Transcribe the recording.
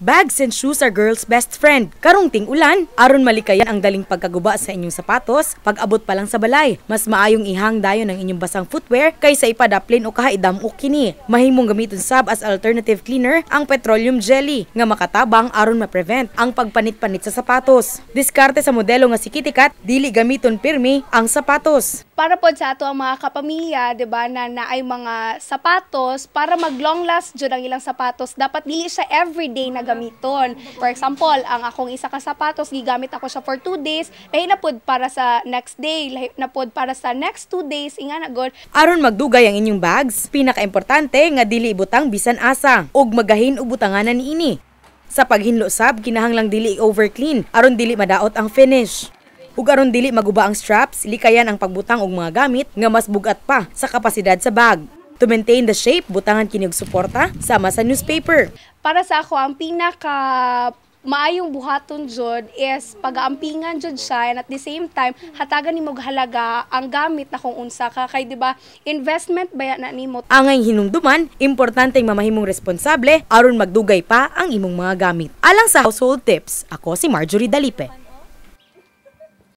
Bags and shoes are girls' best friend. Karong ting-ulan, aron malikayan ang daling pagkaguba sa inyong sapatos, pag-abot pa lang sa balay. Mas maayong ihang dayon ang inyong basang footwear kaysa ipadaplin o kahaidam-ok kini. Mahimong gamiton sab as alternative cleaner ang petroleum jelly nga makatabang aron ma-prevent ang pagpanit-panit sa sapatos. Diskarte sa modelo nga si Kitty Cat, dili gamiton pirmi ang sapatos. Para po sa ato ang mga kapamilya, 'di ba, na ay mga sapatos para mag-long last jud ang ilang sapatos, dapat dili siya everyday na gamiton. For example, ang akong isa ka sapatos gigamit ako siya for 2 days, lahi na pod para sa next day, lahi na pod para sa next 2 days inga na god. Aron magdugay ang inyong bags, pinaka-importante nga dili ibutang bisan asa ug magahin og butanganan niini. Sa paghinlo sab, kinahanglang dili over-clean aron dili madaot ang finish. Ug aron dili maguba ang straps, likayan ang pagbutang og mga gamit nga mas bugat pa sa kapasidad sa bag. To maintain the shape, butangan kini og suporta sama sa newspaper. Para sa ako, ang pinaka maayong buhaton jud is pag-aampingan jud siya, and at the same time hatagan nimo halaga ang gamit na kung unsa ka kay, di ba, investment baya na nimo. Angay hinumduman, importanteng mamahimong responsable aron magdugay pa ang imong mga gamit. Alang sa household tips, ako si Marjorie Dalipe.